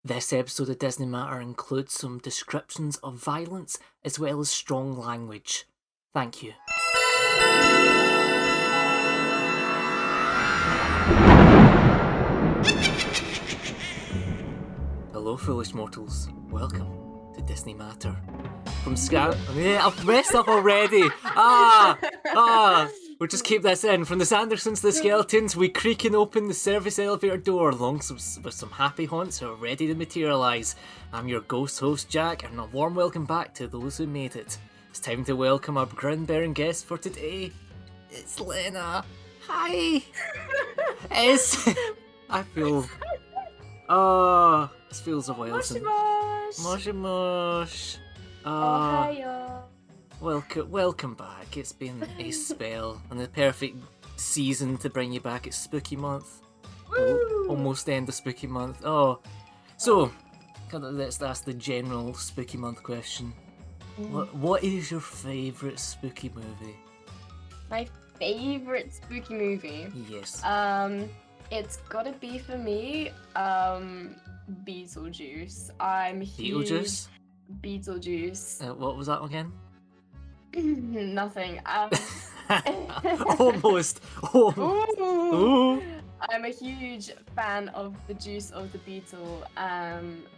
This episode of Disney Matter includes some descriptions of violence as well as strong language. Thank you. Hello, foolish mortals. Welcome to Disney Matter. From yeah, I've messed up already. We'll just keep this in. From the Sandersons to the Skeletons, we creaking open the service elevator door with some happy haunts who are ready to materialise. I'm your ghost host, Jack, and a warm welcome back to those who made it. It's time to welcome our grin-bearing guest for today. It's Lena. Hi. I feel... Oh, this feels a while since... Moshi mosh. Ohio. Welcome back. It's been a spell and the perfect season to bring you back. It's spooky month. Almost end of spooky month. So let's ask the general spooky month question. What is your favourite spooky movie? My favorite spooky movie. Yes. It's gotta be for me, Beetlejuice. I'm huge. Beetlejuice? Beetlejuice. What was that again? Nothing. Almost. Ooh. I'm a huge fan of the Juice of the Beetle.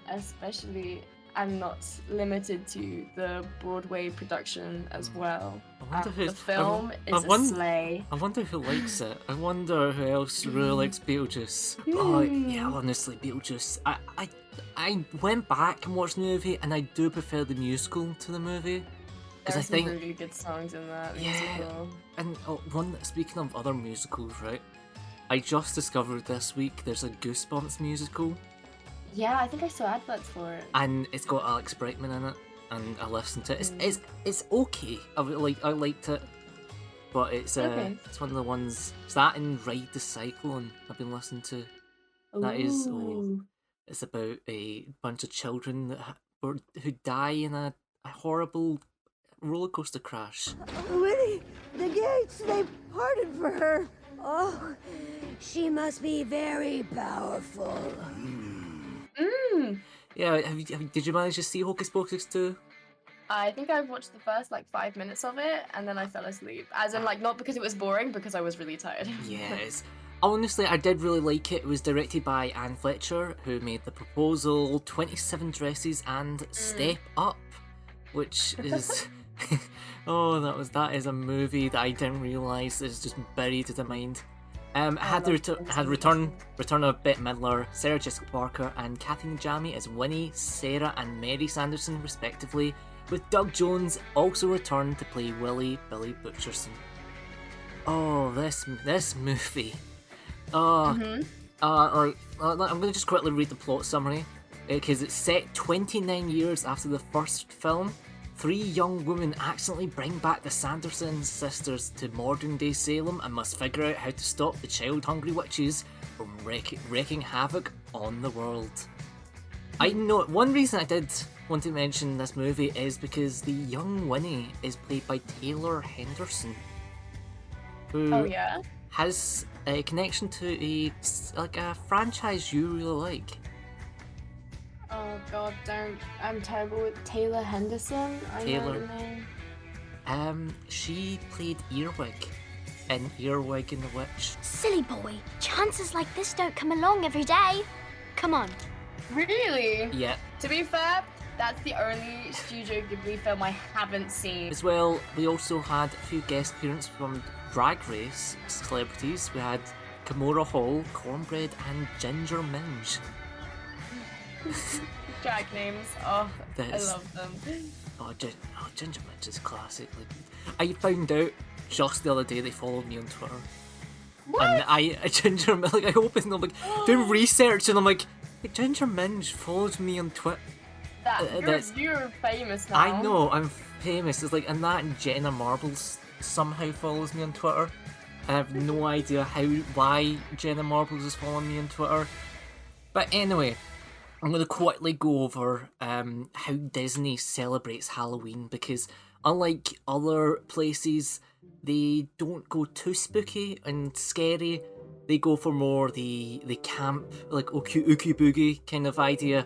Especially, I'm not limited to the Broadway production as well. The film is a slay. I wonder who likes it. I wonder who else really likes Beetlejuice. Oh yeah, honestly, Beetlejuice. I went back and watched the movie, and I do prefer the musical to the movie. There are some really good songs in that musical. And speaking of other musicals, right? I just discovered this week there's a Goosebumps musical. Yeah, I think I saw adverts for it. And it's got Alex Brightman in it, and I listened to it. It's okay. I liked it, but it's one of the ones. It's that and Ride the Cyclone I've been listening to. That is it's about a bunch of children who die in a horrible roller coaster crash. Oh, Winnie, the gates, they parted for her. Oh, she must be very powerful. Yeah, did you manage to see Hocus Pocus 2? I think I've watched the first 5 minutes of it, and then I fell asleep. As in, not because it was boring, because I was really tired. Yes. Honestly, I did really like it. It was directed by Anne Fletcher, who made The Proposal, 27 Dresses, and Step Up, which is... that is a movie that I didn't realise is just buried in the mind. Had return of Bette Midler, Sarah Jessica Parker, and Kathy Najimy as Winnie, Sarah, and Mary Sanderson, respectively, with Doug Jones also returned to play Billy Butcherson. Oh, this movie. I'm gonna just quickly read the plot summary because it's set 29 years after the first film. 3 young women accidentally bring back the Sanderson sisters to modern-day Salem and must figure out how to stop the child-hungry witches from wreaking havoc on the world. I know one reason I did want to mention this movie is because the young Winnie is played by Taylor Henderson, who has a connection to a franchise you really like. Oh god, I'm terrible with Taylor Henderson. I know the name. She played Earwig in Earwig and the Witch. Silly boy, chances like this don't come along every day. Come on. Really? Yeah. To be fair, that's the only Studio Ghibli film I haven't seen. As well, we also had a few guest appearances from Drag Race celebrities. We had Kimora Hall, Cornbread, and Ginger Minge. Drag names. I love them. Ginger Minge is classic. I found out just the other day they followed me on Twitter. What? And Ginger Minge, I opened them, doing research, and I'm like, hey, Ginger Minge follows me on Twitter. You're famous now. I know, I'm famous. It's and that and Jenna Marbles somehow follows me on Twitter. I have no idea why Jenna Marbles is following me on Twitter. But anyway, I'm going to quickly go over how Disney celebrates Halloween, because unlike other places, they don't go too spooky and scary. They go for more the camp, like Ookie Boogie kind of idea.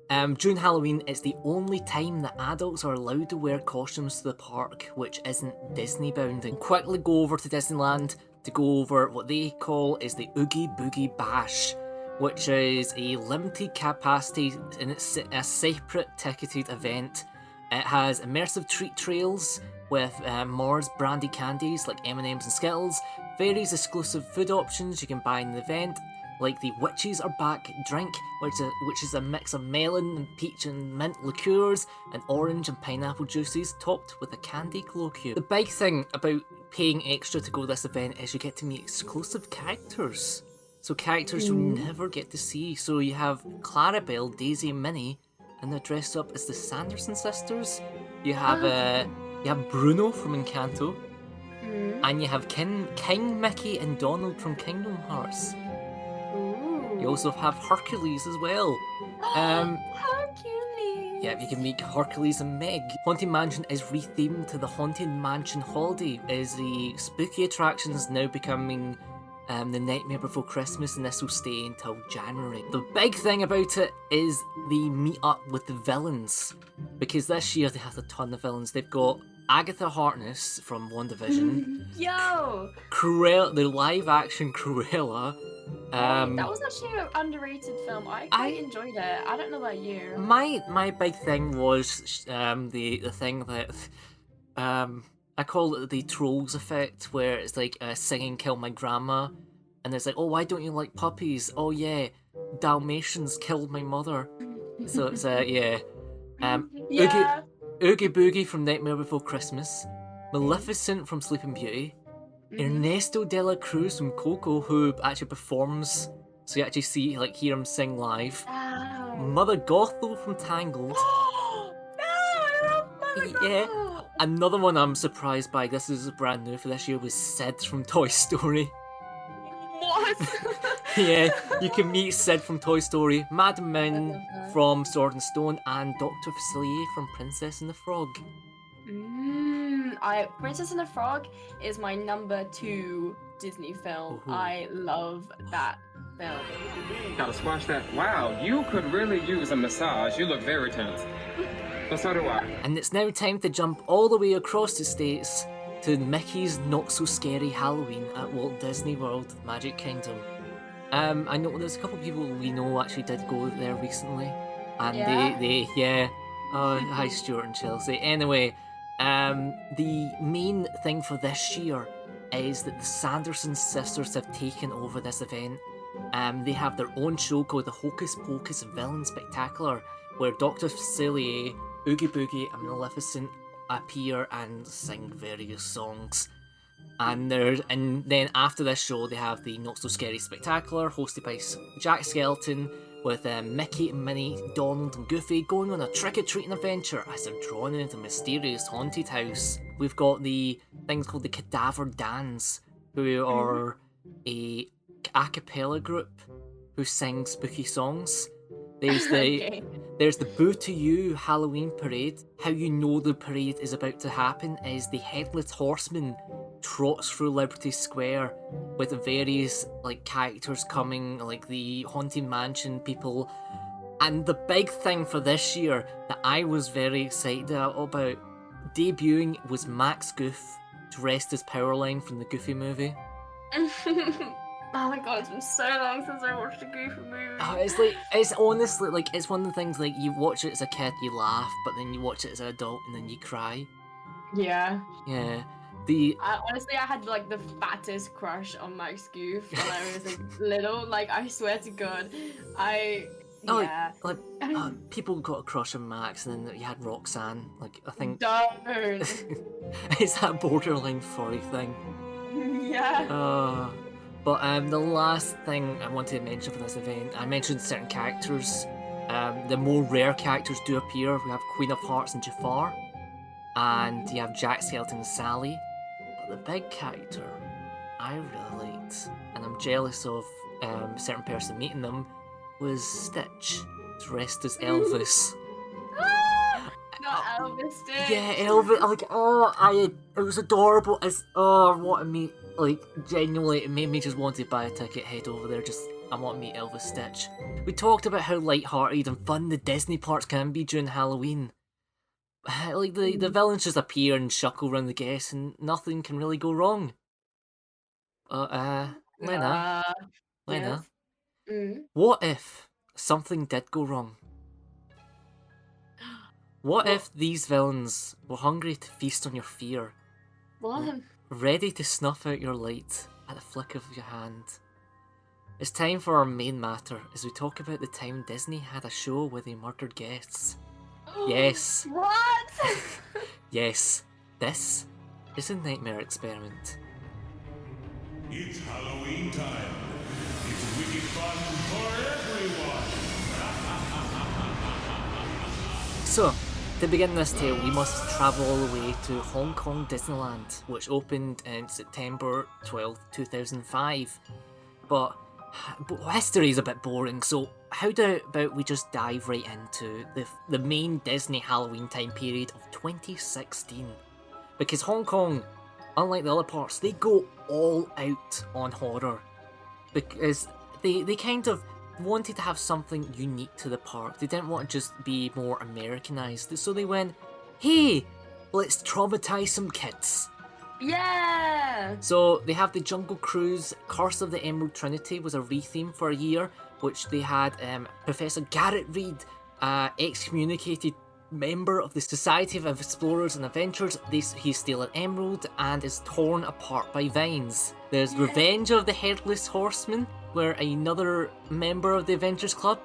During Halloween, it's the only time that adults are allowed to wear costumes to the park, which isn't Disney bound. And quickly go over to Disneyland to go over what they call is the Oogie Boogie Bash, which is a limited capacity and it's a separate ticketed event. It has immersive treat trails with Mars branded candies like M&M's and Skittles, various exclusive food options you can buy in the event, like the Witches Are Back drink, which is a mix of melon and peach and mint liqueurs and orange and pineapple juices topped with a candy glow cube. The big thing about paying extra to go to this event is you get to meet exclusive characters. So characters you'll never get to see. So you have Clarabelle, Daisy and Minnie, and they're dressed up as the Sanderson sisters. You have Bruno from Encanto, and you have King Mickey and Donald from Kingdom Hearts. You also have Hercules as well. Hercules! Yeah, you can meet Hercules and Meg. Haunted Mansion is rethemed to the Haunted Mansion Holiday, as the spooky attractions now becoming the Nightmare Before Christmas, and this will stay until January. The big thing about it is the meet up with the villains, because this year they have a ton of villains. They've got Agatha Harkness from WandaVision. Yo! Cruella, the live action Cruella. That was actually an underrated film. I quite enjoyed it. I don't know about you. My big thing was the thing that I call it the Trolls effect, where it's like singing "Kill My Grandma," and it's like, oh, why don't you like puppies? Oh yeah, Dalmatians killed my mother. So it's yeah. Oogie Boogie from Nightmare Before Christmas, Maleficent from Sleeping Beauty, Ernesto de la Cruz from Coco, who actually performs, so you actually hear him sing live. Wow. Mother Gothel from Tangled. No, I love Mother Yeah. Gothel. Another one I'm surprised by, this is brand new for this year, was Sid from Toy Story. What? Yeah, you can meet Sid from Toy Story, Madam Ming from Sword and Stone, and Dr. Facilier from Princess and the Frog. Princess and the Frog is my number 2 Disney film. Ooh. I love that film. Gotta squash that. Wow, you could really use a massage. You look very tense. But so do I. And it's now time to jump all the way across the states to Mickey's Not So Scary Halloween at Walt Disney World Magic Kingdom. I know there's a couple of people we know actually did go there recently, and Yeah? hi Stuart and Chelsea. Anyway, the main thing for this year is that the Sanderson sisters have taken over this event. They have their own show called the Hocus Pocus Villain Spectacular, where Dr. Facilier, Oogie Boogie and Maleficent appear and sing various songs. And then after this show, they have the Not So Scary Spectacular, hosted by Jack Skellington, with Mickey and Minnie, Donald and Goofy going on a trick-or-treating adventure as they're drawn into a mysterious haunted house. We've got the things called the Cadaver Dans, who are a cappella group who sing spooky songs. There's the Boo to You Halloween parade. How you know the parade is about to happen is the Headless Horseman trots through Liberty Square with the various characters coming, like the Haunted Mansion people. And the big thing for this year that I was very excited about debuting was Max Goof, dressed as Powerline from the Goofy movie. Oh my god, it's been so long since I watched a Goofy movie. It's honestly, it's one of the things, you watch it as a kid, you laugh, but then you watch it as an adult and then you cry. Yeah. Yeah. Honestly, I had the fattest crush on Max Goof when I was little. I swear to God, people got a crush on Max, and then you had Roxanne. I think Don't. it's that borderline furry thing. Yeah. But the last thing I wanted to mention for this event, I mentioned certain characters. The more rare characters do appear. We have Queen of Hearts and Jafar, and you have Jack Skellington and Sally. But the big character I really liked, and I'm jealous of a certain person meeting them, was Stitch, dressed as Elvis. Not Elvis Stitch. Yeah, Elvis. Like, it was adorable. What I mean, like, genuinely, it made me just want to buy a ticket, head over there. I want to meet Elvis Stitch. We talked about how light-hearted and fun the Disney parks can be during Halloween. Like, the villains just appear and shuckle around the guests, and nothing can really go wrong. Lena, Yes. what if something did go wrong? What if these villains were hungry to feast on your fear, What? ready to snuff out your light at the flick of your hand? It's time for our main matter as we talk about the time Disney had a show where they murdered guests. Yes. What? Yes, this is a nightmare experiment. It's Halloween time. It's wicked fun for everyone. So, to begin this tale, we must travel all the way to Hong Kong Disneyland, which opened in September 12th, 2005. But history is a bit boring, so how about we just dive right into the main Disney Halloween time period of 2016? Because Hong Kong, unlike the other parts, they go all out on horror. Because they kind of wanted to have something unique to the park. They didn't want to just be more Americanized. So they went, hey, let's traumatize some kids. Yeah. So they have the Jungle Cruise. Curse of the Emerald Trinity was a retheme for a year, which they had Professor Garrett Reed, excommunicated member of the Society of Explorers and Adventurers. He's still an emerald and is torn apart by vines. There's Revenge of the Headless Horseman, where another member of the Adventures Club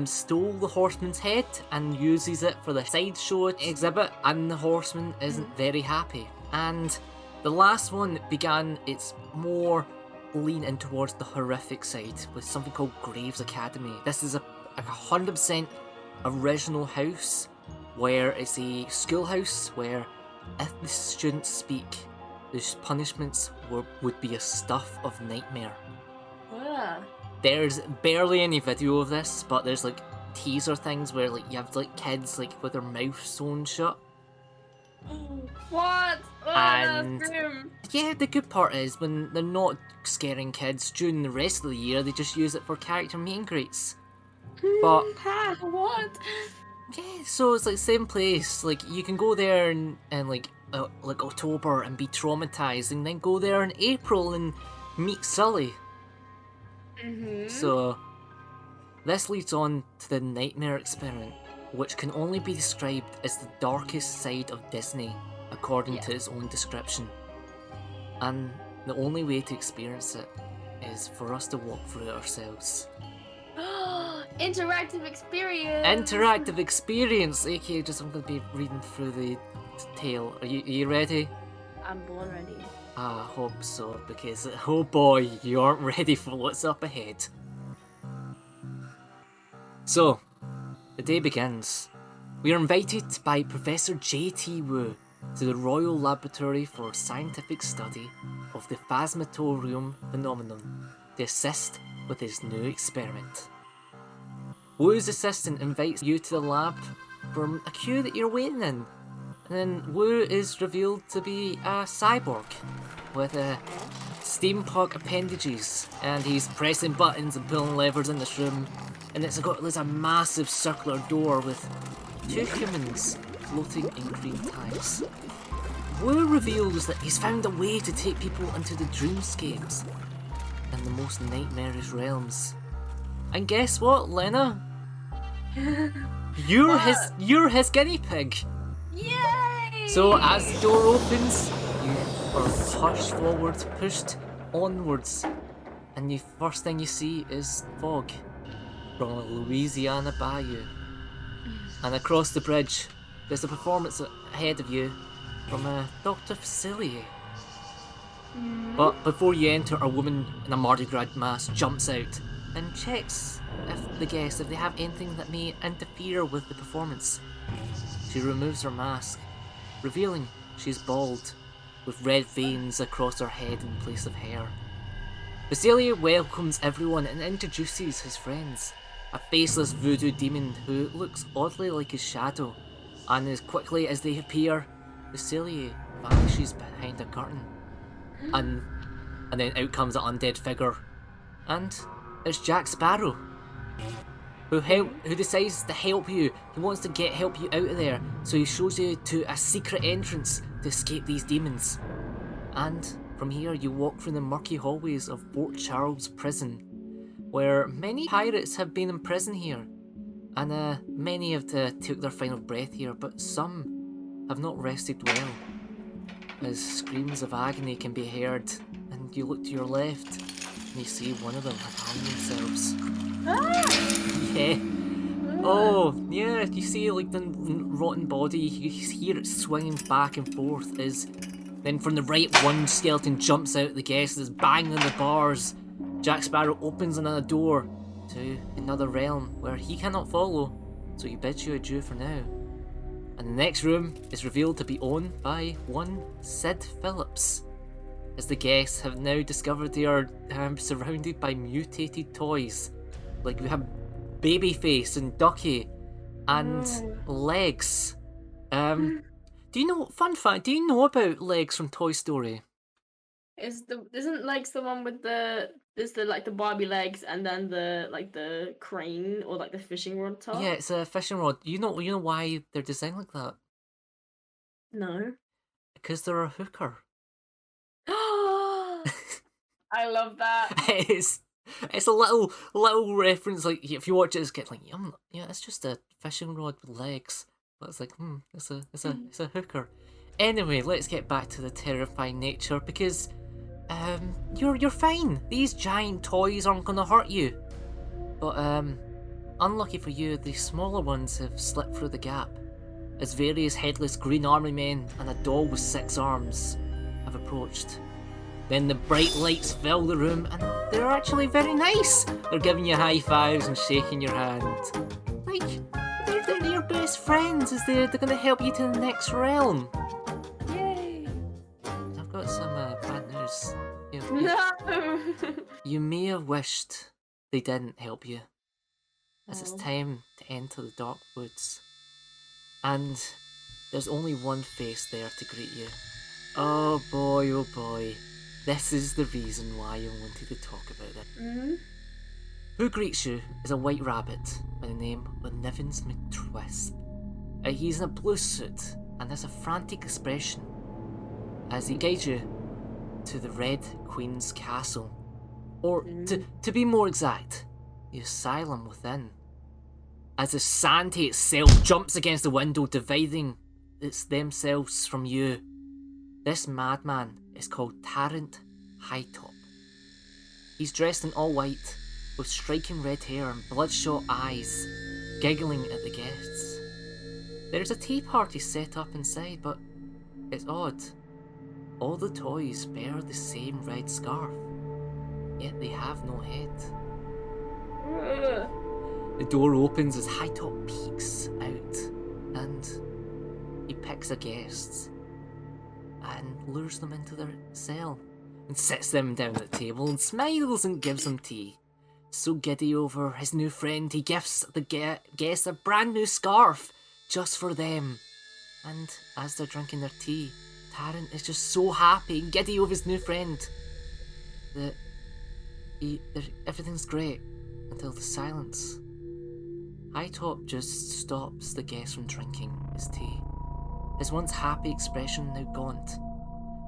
stole the horseman's head and uses it for the sideshow exhibit, and the horseman isn't very happy. And the last one began its more lean in towards the horrific side with something called Graves Academy. This is a 100% original house where it's a schoolhouse where if the students speak, the punishments would be a stuff of nightmare. Yeah. There's barely any video of this, but there's like teaser things where like you have like kids like with their mouth sewn shut. What? Oh, And- that's grim. Yeah, the good part is when they're not scaring kids during the rest of the year, they just use it for character meet and greets. But What? yeah, so it's like same place. Like you can go there in like October and be traumatized, and then go there in April and meet Sully. So this leads on to the Nightmare Experiment, which can only be described as the darkest side of Disney, according to its own description. And the only way to experience it is for us to walk through it ourselves. Interactive experience. Interactive experience, aka just I'm going to be reading through the tale. Are you ready? I'm born ready. I hope so, because oh boy, you aren't ready for what's up ahead. So, the day begins. We are invited by Professor J.T. Wu to the Royal Laboratory for Scientific Study of the Phasmatorium phenomenon to assist with his new experiment. Wu's assistant invites you to the lab from a queue that you're waiting in. And then Wu is revealed to be a cyborg with steampunk appendages, and he's pressing buttons and pulling levers in this room. And there's a massive circular door with two humans floating in green ties. Wu reveals that he's found a way to take people into the dreamscapes and the most nightmarish realms. And guess what, Lena? You're his guinea pig. Yay! So as the door opens, you are pushed forwards, pushed onwards, and the first thing you see is fog from a Louisiana bayou. And across the bridge, there's a performance ahead of you from Dr. Facilier. But before you enter, a woman in a Mardi Gras mask jumps out and checks if they have anything that may interfere with the performance. She removes her mask, revealing she's bald, with red veins across her head in place of hair. Facilier welcomes everyone and introduces his friends, a faceless voodoo demon who looks oddly like his shadow, And as quickly as they appear, Lucilia vanishes behind a curtain. And then out comes an undead figure. And it's Jack Sparrow. Who decides to help you. He wants to help you out of there. So he shows you to a secret entrance to escape these demons. And from here you walk through the murky hallways of Fort Charles Prison, where many pirates have been in prison here. And many have took their final breath here, but some have not rested well, as screams of agony can be heard. And you look to your left and you see one of them have hung themselves. Yeah. Oh, yeah, you see like the rotten body, you hear it swinging back and forth as then from the right one skeleton jumps out the guest, is banging on the bars. Jack Sparrow opens another door to another realm where he cannot follow, so he bids you adieu for now. And the next room is revealed to be owned by one Sid Phillips, as the guests have now discovered they are surrounded by mutated toys. Like we have Babyface and Ducky and Legs. Do you know, fun fact, do you know about Legs from Toy Story? Isn't Legs the one with the Barbie legs and then the crane or like the fishing rod top? Yeah, it's a fishing rod. You know why they're designed like that? No. Because they're a hooker. I love that. It's a little reference. Like if you watch it, it's get like yeah, it's just a fishing rod with legs. But it's like it's a hooker. Anyway, let's get back to the terrifying nature because you're fine. These giant toys aren't gonna hurt you. But unlucky for you, the smaller ones have slipped through the gap, as various headless green army men and a doll with 6 arms have approached. Then the bright lights fill the room, and they're actually very nice. They're giving you high fives and shaking your hand. Like, they're your best friends, as they're going to help you to the next realm. Yay! I've got some bad news. No! You may have wished they didn't help you, as it's time to enter the dark woods. And there's only one face there to greet you. Oh boy. This is the reason why I wanted to talk about it. Mm-hmm. Who greets you is a white rabbit by the name of Nivens McTwisp. He's in a blue suit and has a frantic expression as he guides you to the Red Queen's castle. Or, to be more exact, the asylum within. As the Santa itself jumps against the window, dividing themselves from you. This madman is called Tarrant Hightop. He's dressed in all white, with striking red hair and bloodshot eyes, giggling at the guests. There's a tea party set up inside, but it's odd. All the toys bear the same red scarf, yet they have no head. The door opens as Hightop peeks out, and he picks a guest and lures them into their cell and sits them down at the table and smiles and gives them tea. So giddy over his new friend, he gives the guests a brand new scarf just for them. And as they're drinking their tea, Tarrant is just so happy and giddy over his new friend that everything's great until the silence. Hightop just stops the guests from drinking his tea. His once happy expression now gaunt.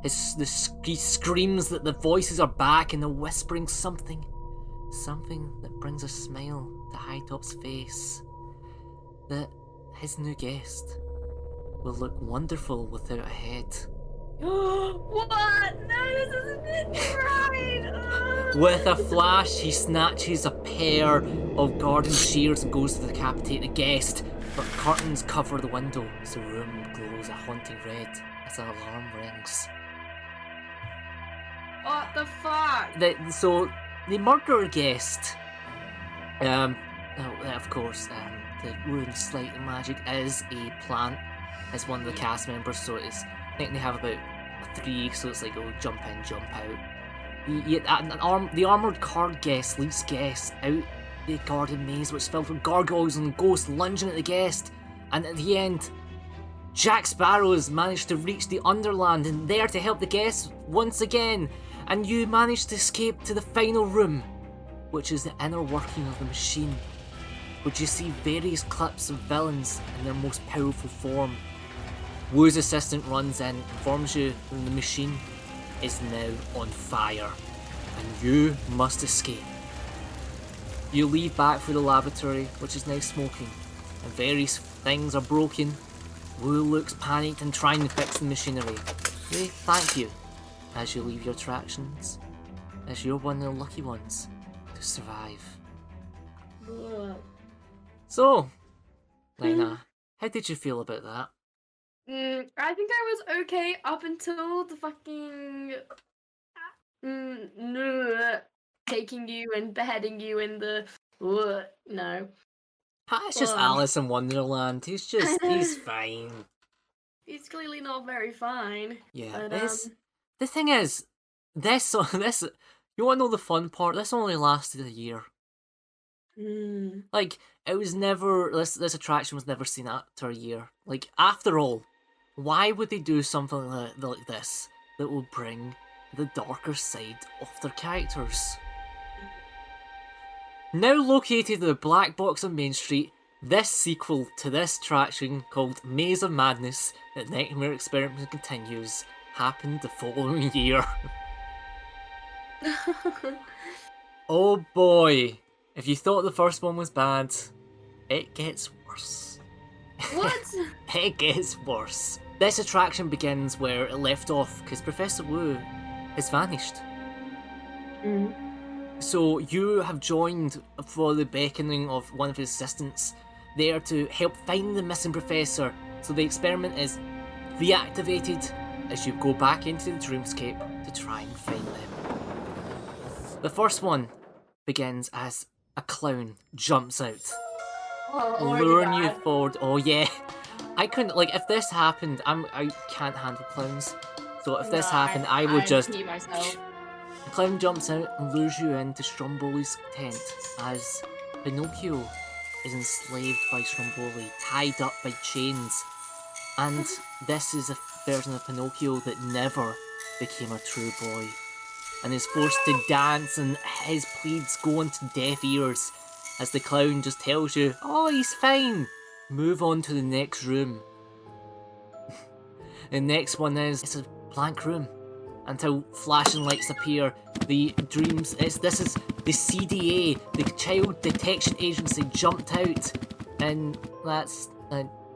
He screams that the voices are back and they're whispering something that brings a smile to Hightop's face. That his new guest will look wonderful without a head. What? No, this isn't right! With a flash, he snatches a pair of garden shears and goes to decapitate the guest. But curtains cover the window as the room glows a haunting red as an alarm rings. What the fuck? So the murderer guest, of course, the room Slight Magic is a plant as one of the cast members, so it's, I think they have about 3, so it's like, jump in, jump out. The armoured card guest leads guests out the garden maze, which is filled with gargoyles and ghosts lunging at the guest, and at the end, Jack Sparrow has managed to reach the Underland and there to help the guests once again, and you manage to escape to the final room, which is the inner working of the machine, which you see various clips of villains in their most powerful form. Wu's assistant runs in, informs you that the machine is now on fire, and you must escape. You leave back for the laboratory, which is now smoking, and various things are broken. Wu looks panicked and trying to fix the machinery. They thank you as you leave your attractions, as you're one of the lucky ones to survive. So, Lena, how did you feel about that? I think I was okay up until the fucking taking you and beheading you in the no. It's just Alice in Wonderland. He's fine. He's clearly not very fine. Yeah, but, the thing is, this you want to know the fun part? This only lasted a year. Like, it was never, this attraction was never seen after a year. Like, after all, why would they do something like this that will bring the darker side of their characters? Now located at the Black Box on Main Street, this sequel to this attraction called Maze of Madness that Nightmare Experiment continues happened the following year. Oh boy, if you thought the first one was bad, it gets worse. What? It gets worse. This attraction begins where it left off because Professor Wu has vanished. So you have joined for the beckoning of one of his assistants there to help find the missing professor. So the experiment is reactivated as you go back into the dreamscape to try and find them. The first one begins as a clown jumps out, luring you forward. Oh yeah, I couldn't, like, if this happened, I can't handle clowns. So if this happened, I would just. Pee myself. The clown jumps out and lures you into Stromboli's tent as Pinocchio is enslaved by Stromboli, tied up by chains. And this is a version of Pinocchio that never became a true boy and is forced to dance, and his pleads go into deaf ears as the clown just tells you, oh, he's fine, move on to the next room. The next one is, it's a blank room until flashing lights appear. The dreams, this is the CDA, the Child Detection Agency, jumped out, and that's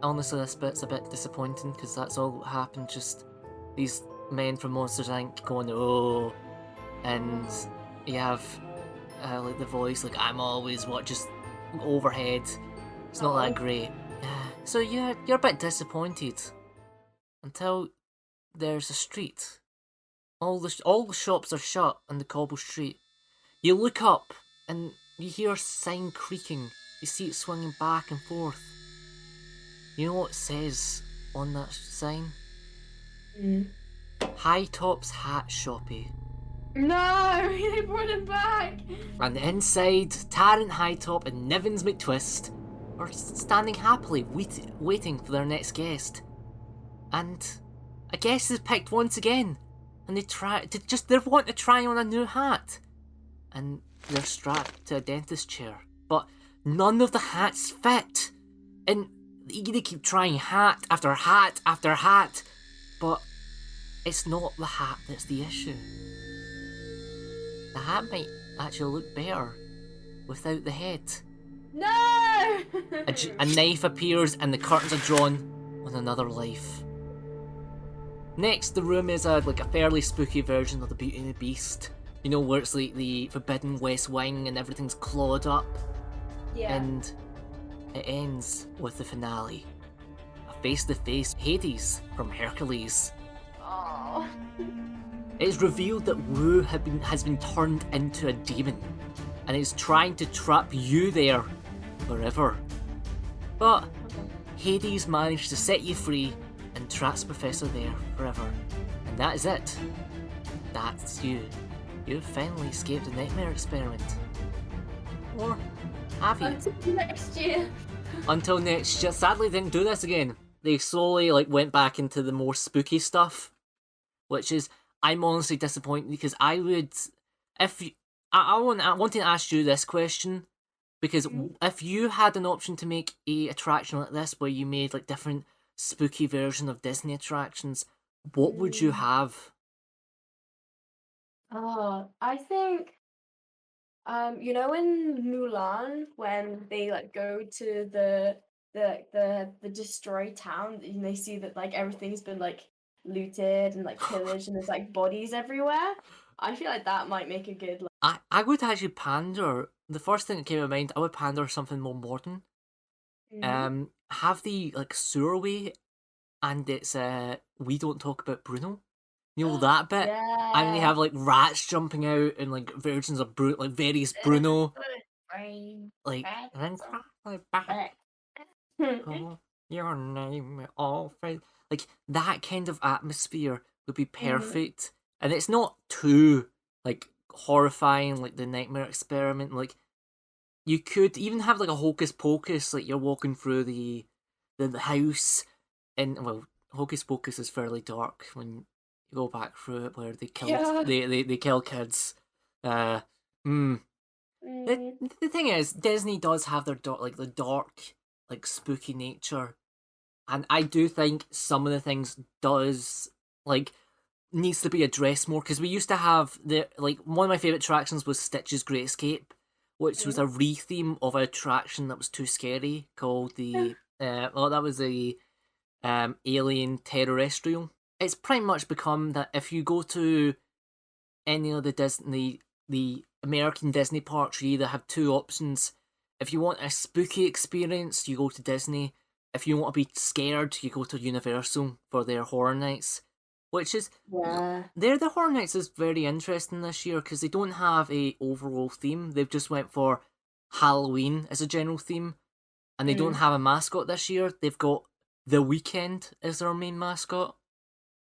honestly, this bit's a bit disappointing because that's all that happened. Just these men from Monsters Inc. going, oh, and you have like the voice, like, I'm always what, just overhead. It's not that great. So you're a bit disappointed until there's a street. All the shops are shut on the cobble street. You look up and you hear a sign creaking. You see it swinging back and forth. You know what it says on that sign? High Top's Hat Shoppy. No, they brought him back. And inside, Tarrant Hightop and Nivens McTwist are standing happily waiting for their next guest. And a guest is picked once again. And they want to try on a new hat. And they're strapped to a dentist chair. But none of the hats fit. And they keep trying hat after hat after hat. But it's not the hat that's the issue. The hat might actually look better without the head. No! A knife appears and the curtains are drawn on another life. Next, the room is a fairly spooky version of the Beauty and the Beast. You know, where it's like the Forbidden West Wing and everything's clawed up. Yeah. And it ends with the finale. A face-to-face Hades from Hercules. Oh. It is revealed that Wu has been turned into a demon and is trying to trap you there forever. But Hades managed to set you free and traps Professor there forever. And that is it. That's you. You've finally escaped the Nightmare Experiment. Or have you? Until next year. Until next year. Sadly, didn't do this again. they slowly like went back into the more spooky stuff, which is I'm honestly disappointed because I would if you, I want to ask you this question because if you had an option to make a attraction like this where you made like different spooky version of Disney attractions, what would you have? Oh, I think you know in Mulan when they like go to the destroyed town and they see that like everything's been like looted and like pillaged and there's like bodies everywhere. I feel like that might make a good like I would actually pander. The first thing that came to mind, I would pander something more modern. Have the like sewerway, and it's we don't talk about Bruno. You know that bit, and they yeah. have like rats jumping out and like versions of Bruno, like various Bruno, Brain. like and then cry back. Oh, your name, all face. Like that kind of atmosphere would be perfect, and it's not too like horrifying, like the Nightmare Experiment. Like you could even have like a Hocus Pocus, like you're walking through the house, and well, Hocus Pocus is fairly dark when you go back through it, where they kill they kill kids. The thing is, Disney does have their like the dark, like spooky nature, and I do think some of the things does like needs to be addressed more because we used to have the like one of my favorite attractions was Stitch's Great Escape, which was a re-theme of an attraction that was too scary called the that was the Alien Terrestrial. It's pretty much become that if you go to any of the American Disney parks, you either have two options. If you want a spooky experience, you go to Disney. If you want to be scared, you go to Universal for their Horror Nights. Which is, the Horror Nights is very interesting this year because they don't have a overall theme. They've just went for Halloween as a general theme. And they don't have a mascot this year. They've got The Weeknd as their main mascot.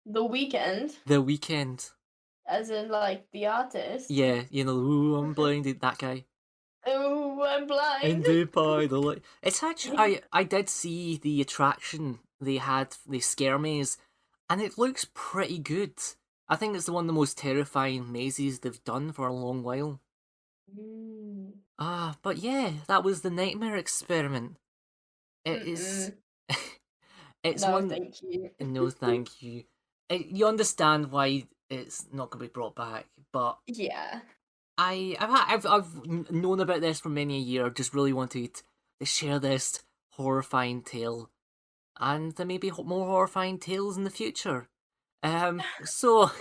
The Weeknd? The Weeknd. As in, like, the artist? Yeah, you know, ooh, I'm blinded, that guy. Oh, I'm blind. Ended by the light. It's actually, I did see the attraction they had, the Scare Maze, and it looks pretty good. I think it's one of the most terrifying mazes they've done for a long while. But yeah, that was the Nightmare Experiment. It is... it's no, one... thank you. No, thank you. You understand why it's not going to be brought back, but yeah, I've known about this for many a year. Just really wanted to share this horrifying tale, and there may be more horrifying tales in the future. So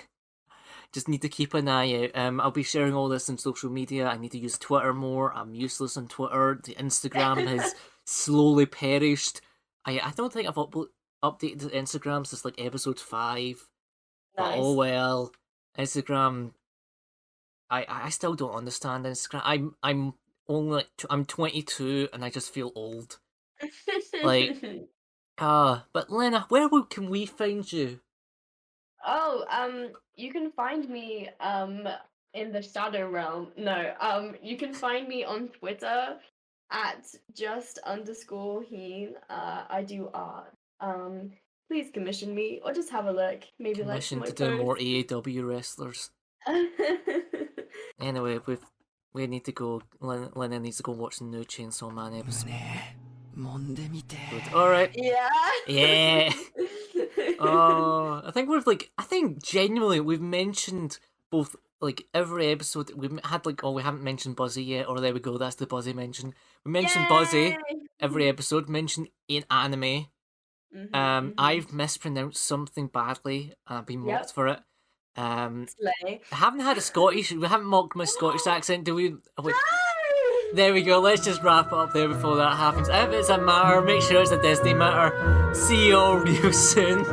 just need to keep an eye out. I'll be sharing all this on social media. I need to use Twitter more. I'm useless on Twitter. The Instagram has slowly perished. I don't think I've updated the Instagram since like episode 5. But oh well. Instagram, I still don't understand Instagram. I'm only I'm 22 and I just feel old. Like but Lena, where can we find you? Oh, you can find me in the Shadow Realm. No, you can find me on Twitter at just_Heen. I do art. Please commission me or just have a look. Maybe commission like to do more AEW wrestlers. Anyway, we need to go. Lena needs to go watch the new Chainsaw Man episode. Alright. Yeah. Oh, I think genuinely we've mentioned both like every episode. We've had like we haven't mentioned Buzzy yet, or there we go, that's the Buzzy mention. We mentioned Buzzy every episode, mentioned in anime. I've mispronounced something badly and I've been mocked for it. I haven't had a Scottish. We haven't mocked my Scottish accent, do we? Wait. There we go. Let's just wrap it up there before that happens. If it's a matter, make sure it's a Disney matter. See you all real soon.